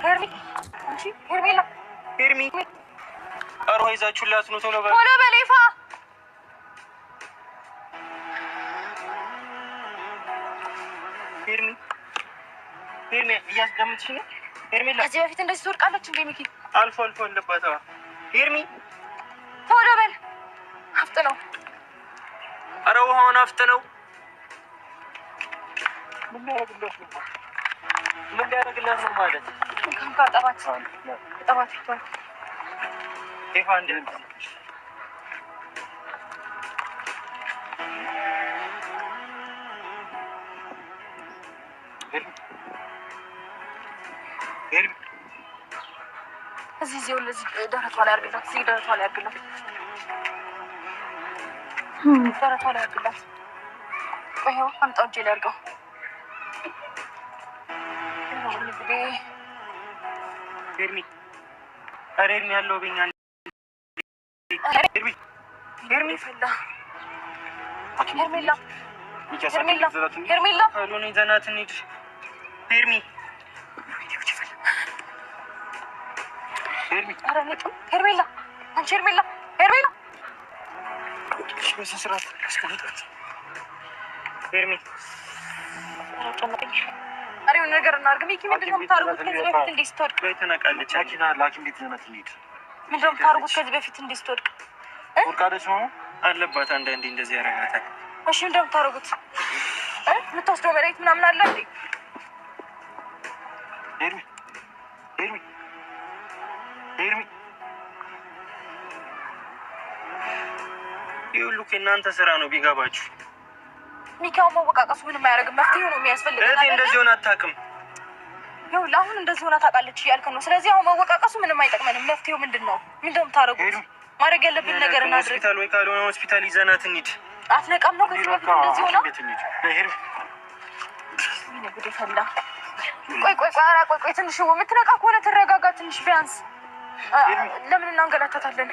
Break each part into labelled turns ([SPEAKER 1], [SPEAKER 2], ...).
[SPEAKER 1] ሄርሜላ ሄርሚ አሮ ይዛችሁላት ነው ቶሎ በሌፋ ሄርሚ እያስደምጥሽ ነው ሄርሜላ። ከዚህ በፊት እንደዚህ ትወድቃለች እንዴ ሚኪ? አልፎ አለባታ። ሄርሚ ቶሎ በል አፍጥነው። ኧረ ውሃውን አፍጥነው። ምን ሊያደርግላት ነው ማለት? ጠባት ይቷል ይፋ እንደ እዚህ ለዚህ ደረቷ ላይ አድርግላት። እዚህ ደረቷ ላይ አድርግላት። ደረቷ ላይ አድርግላት። ይኸው አምጣው እጄ ላይ አድርገው። ሄርሚ ኧረ ሄርሚ ያለው በኛ ሄርሚ ፈላ ሄርሜላ አሉን ይዘናት እንሂድ። ሄርሚ ሄርሜላ አንቺ ሄርሜላ በስርዓት አስቀምጣት። ሄርሚ አሪው ነገር እናድርግ። ሚኪ ምንድን ነው የምታደርጉት? ከዚህ በፊት እንዴት ስትወድቅ ተነቃለች። ሐኪም ቤት ይዘናት እንሂድ። ምንድን ነው የምታደርጉት? ከዚህ በፊት እንዴት ስትወድቅ ወድቃለች ነው አለባት። አንዳንዴ እንደዚህ ያደርጋታል። እሺ ምንድን ነው የምታደርጉት? የምትወስደው መድኃኒት ምናምን አለ እንዴ? ሄርሚ ይህ ሁሉ ከእናንተ ስራ ነው ቢገባችሁ። ሚካው መወቃቀሱ ምንም አያደርግም። መፍትሄው ነው የሚያስፈልገው። እህቴ እንደዚህ ሆነ አታውቅም። ይኸውልህ አሁን እንደዚህ ሆነ ታውቃለች እያልከን ነው። ስለዚህ አሁን መወቃቀሱ ምንም አይጠቅመንም። መፍትሄው ምንድን ነው? ምንድን ነው የምታደርጉት? ማድረግ ያለብን ነገር እናድርግ። ሆስፒታል ወይ ካልሆነ ሆስፒታል ይዘናት እንሂድ። አትነቃም ነው ከዚህ በፊት እንደዚህ ሆነ። ጉዴ ፈላ። ቆይ ትንሽ የምትነቃ ከሆነ ትረጋጋ ትንሽ ቢያንስ። ለምን እናንገላታታለን?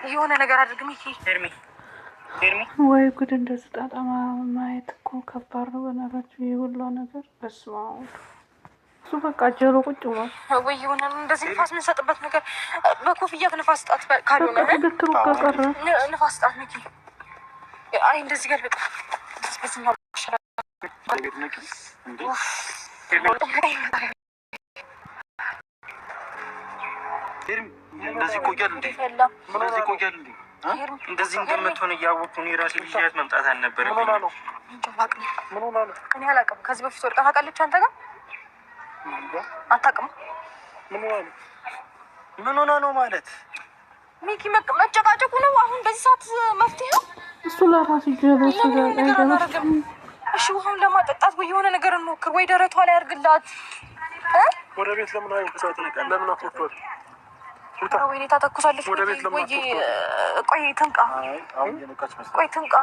[SPEAKER 1] የሆነ ነገር አድርግ ሚኪ። ሄርሚ
[SPEAKER 2] ወይ ጉድ! እንደዚህ ጣጣ ማየት እኮ ከባድ ነው በእናታችሁ። ይህ ሁሉ ነገር በስመ አብ። እሱ በቃ ጀሮ ቁጭ ብሏል።
[SPEAKER 1] ወይ የሆነ እንደዚህ ንፋስ የምንሰጥበት ነገር በኮፍያ ንፋስ ስጣት። ካልሆነ
[SPEAKER 2] ትክክሩ ቀረ
[SPEAKER 1] ንፋስ ስጣት ሚኪ። አይ እንደዚህ ገልብጥ በስመ አብ።
[SPEAKER 3] እንደዚህ ቆያል እንዴ?
[SPEAKER 1] እንደዚህ እንደምትሆን እያወቅሁ እኔ ራሴ ልጅያት መምጣት አልነበረም። እኔ አላውቅም። ከዚህ በፊት ወድቃ ታውቃለች? አንተ ጋር አታውቅም?
[SPEAKER 3] ምን ሆና ነው ማለት?
[SPEAKER 1] ሚኪ መጨቃጨቁ ነው አሁን በዚህ ሰዓት መፍትሄው?
[SPEAKER 2] እሱ ለራሱ ጀሮ
[SPEAKER 1] እሺ ውሃውን ለማጠጣት ወይ የሆነ ነገር እንሞክር። ወይ ደረቷ ላይ አድርግላት።
[SPEAKER 3] ወደ ቤት ለምን አይወጣት? ለምን አትወጣት?
[SPEAKER 1] ወይኔ ታተኩሳለች። ወይ ቆይ ትንቃ። ቆይ ትንቃ።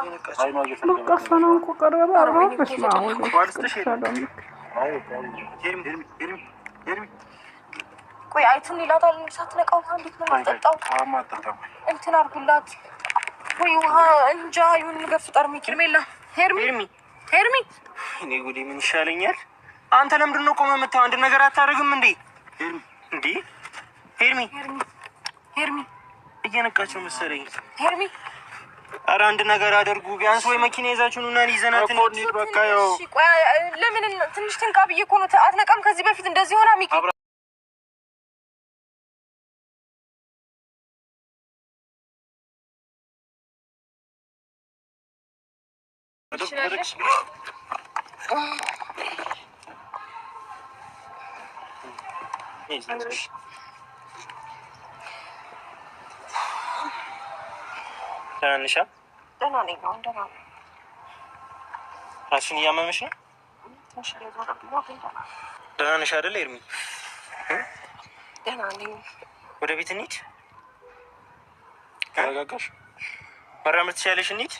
[SPEAKER 1] ቆይ አይቱን ይላታል። ሳትነቃው እንዴት ነው የምትጠጣው? እንትን አድርጉላት። ወይ ውሃ እንጃ ይሁን ነገር ፍጠር። ሄርሜላ ሄርሚ
[SPEAKER 3] እኔ ጉዴ ምን ይሻለኛል? አንተ ለምንድን ነው ቆመህ የምታየው? አንድ ነገር አታደርግም እንዴ? እንዴ ሄርሚ እየነቃቸው መሰለኝ።
[SPEAKER 1] ሄርሚ
[SPEAKER 3] ኧረ አንድ ነገር አደርጉ ቢያንስ። ወይ መኪና ይዛችሁን እና ይዘናት እንሂድ በቃ። ያው
[SPEAKER 1] ለምን ትንሽ ትንቃ ብዬ እኮ ነው። አትነቃም? ከዚህ በፊት እንደዚህ ሆና ሚኪ
[SPEAKER 3] ትናንሻ
[SPEAKER 1] ደህና ነኝ።
[SPEAKER 3] ራስሽን እያመመሽ ነው? ደህና ነሽ አይደል ኤርሚ?
[SPEAKER 1] ደህና ነኝ።
[SPEAKER 3] ወደ ቤት እንሂድ። ተረጋጋሽ? መራመድ ትችያለሽ? እንሂድ።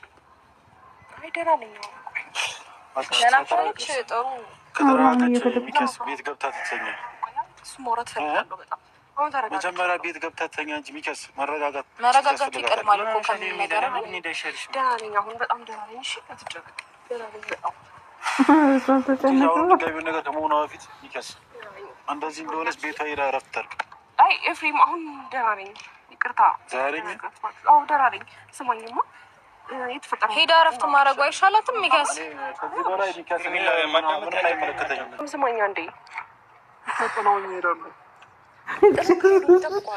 [SPEAKER 1] አይ ደህና ነኝ። ደህና ከሆነች ጥሩ።
[SPEAKER 3] ከተረጋጋች ቤት ገብታ ትተኛ።
[SPEAKER 1] እሱ መውራት ፈልጋለሁ በጣም።
[SPEAKER 3] መጀመሪያ ቤት ገብታ ትተኛ እንጂ ሚከስ መረጋጋት
[SPEAKER 1] ይቀድማል እኮ ከሚል ነገር። ደህና ነኝ አሁን በጣም ደህና ነኝ። እሺ አትጨነቅ። ደህና ነኝ በጣም
[SPEAKER 4] ነገር ከመሆኗ በፊት ይከስ እንደዚህ እንደሆነስ ቤቷ ሄዳ እረፍት ታድርግ።
[SPEAKER 1] አይ ኤፍሬም አሁን ደህና ነኝ። ይቅርታ ዛሬ ደህና ነኝ። ስማኝማ የተፈጠረ ሄዳ እረፍት ማድረጉ አይሻላትም? ሚካስ
[SPEAKER 4] ከዚህ በላይ ሚካስ ምንም አይመለከተኝም።
[SPEAKER 1] ስማኛ እንዴ
[SPEAKER 4] ፈጥነው ይሄዳሉ።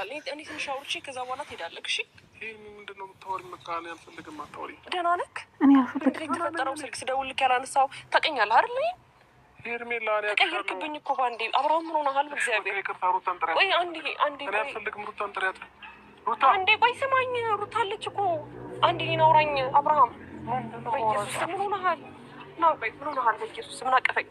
[SPEAKER 1] እኔ ትንሽ አውርቼ ከዛ በኋላ ትሄዳለህ። እሺ
[SPEAKER 4] ምንድን ነው የምታወሪኝ? በቃ እኔ አልፈልግም። አታወሪኝ።
[SPEAKER 1] ደህና ነህ? የተፈጠረው ስልክ ስደውልልህ ያላነሳው ታውቀኛለህ አይደል?
[SPEAKER 4] ሄርሜላ
[SPEAKER 1] ተቀየርክብኝ እኮ ባንዴ። አብርሃም ምን ሆነሃል? በእግዚአብሔር ቆይ አንዴ አንዴ ቆይ ስማኝ። ሩታ አለች እኮ አንዴ አውራኝ። አብርሃም በኢየሱስ ምን ሆነሃል? ና ቆይ ምን ሆነሃል? በኢየሱስ ምን አቀፈኝ?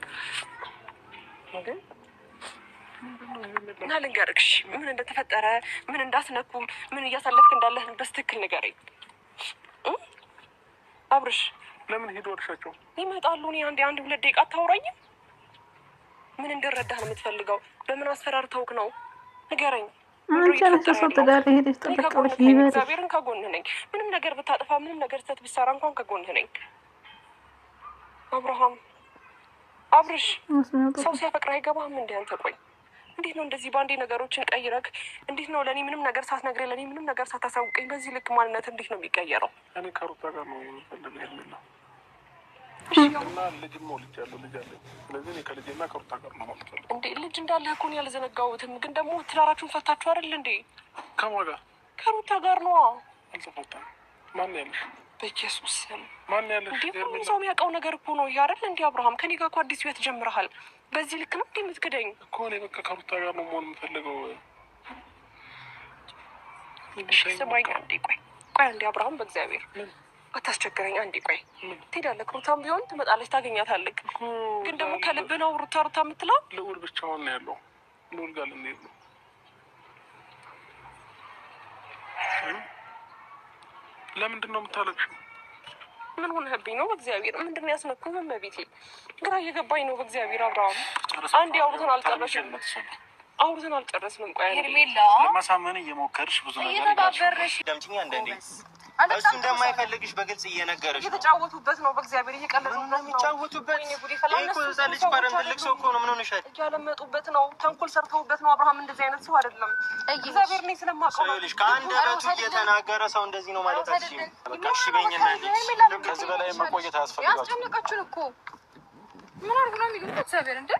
[SPEAKER 1] እና ልንገርሽ ምን እንደተፈጠረ ምን እንዳስነኩ ምን እያሳለፍክ እንዳለህ በስትክክል ንገረኝ። አብርሽ
[SPEAKER 4] ለምን ሄዶ ወርሻቸው
[SPEAKER 1] ይመጣሉ? እኔ አንድ ሁለት ደቂቃ አታውራኝም? ምን እንድረዳህ ነው የምትፈልገው? በምን አስፈራርተውክ ነው? ንገረኝ። እግዚአብሔርን ከጎንህ ነኝ። ምንም ነገር ብታጠፋ ምንም ነገር ስተት ብትሰራ እንኳን ከጎንህ ነኝ። አብርሽ ሰው ሲያፈቅር አይገባህም እንዴ አንተ? ቆይ እንዴት ነው እንደዚህ በአንዴ ነገሮችን ቀይረክ? እንዴት ነው ለእኔ ምንም ነገር ሳትነግረኝ ለእኔ ምንም ነገር ሳታሳውቀኝ በዚህ ልክ ማንነት እንዴት ነው የሚቀየረው?
[SPEAKER 4] እኔ ከሩታ ጋር ነው የምፈልገው የሚለው እና ልጅም ወልጃለሁ፣ ልጅ አለኝ። ስለዚህ እኔ ከልጄና ከሩታ ጋር ነው የምፈልገው።
[SPEAKER 1] እንዴ ልጅ እንዳለህ እኮ ነው ያልዘነጋሁትም። ግን ደግሞ ትዳራችሁን ፈታችሁ አይደል እንዴ?
[SPEAKER 4] ከማን ጋር?
[SPEAKER 1] ከሩታ ጋር ነው።
[SPEAKER 4] አልተፈታም። ማን ያለሽ?
[SPEAKER 1] በኢየሱስ
[SPEAKER 4] ማን ያለሽ?
[SPEAKER 1] እንዴ ሁሉም ሰው የሚያውቀው ነገር እኮ ነው ይሄ አይደል እንዴ? አብርሃም ከኔ ጋር እኮ አዲስ ህይወት ጀምረሃል። በዚህ ልክ ነው እንዴ የምትክደኝ?
[SPEAKER 4] እኮ እኔ በቃ ከሩታ ጋር ነው መሆን የምፈልገው።
[SPEAKER 1] ስማኝ አንዴ ቆይ አንዴ አብርሃም በእግዚአብሔር አታስቸግረኝ። አንዴ ቆይ ትሄዳለህ። ሩታም ቢሆን ትመጣለች፣ ታገኛታለህ። ግን ደግሞ ከልብ ነው ሩታ የምትለው?
[SPEAKER 4] ልዑል ብቻውን ነው ያለው። ልዑል ጋር ልንሄድ ነው። ለምንድን ነው የምታለቅሽው?
[SPEAKER 1] ምን ሆነህብኝ ነው? በእግዚአብሔር ምንድን ነው ያስነኩህ? በቤቴ ግራ እየገባኝ ነው። በእግዚአብሔር አብርሃም አንዴ አውርተን አልጨረስንም። ቆይ ሄርሜላ
[SPEAKER 4] ለማሳመን እየሞከርሽ ብዙ ነገር
[SPEAKER 1] እየተባበርሽ
[SPEAKER 3] ደምጭኛ እንደኔ እሱ እንደማይፈልግሽ በግልጽ እየነገረሽ ነው።
[SPEAKER 1] እየተጫወቱበት ነው። በእግዚአብሔር እየቀለዱበት ነው።
[SPEAKER 3] የሚጫወቱበት እኮ እዛ ልጅ ባረን ትልቅ ሰው እኮ ነው። ምን ሆነሻል?
[SPEAKER 1] እያለመጡበት ነው። ተንኮል ሰርተውበት ነው። አብርሃም እንደዚህ አይነት ሰው አይደለም። እግዚአብሔር እኔ ስለማውቀው ነው።
[SPEAKER 3] ከአንደበቱ እየተናገረ ሰው እንደዚህ ነው ማለት አትችይም። በቃ እሺ በይኝና
[SPEAKER 4] ከዚህ በላይ መቆየት አያስፈልጋችሁም።
[SPEAKER 1] ያስጨነቃችሁን እኮ ምን አድርጉ ነው የሚሉት? እግዚአብሔር እንደ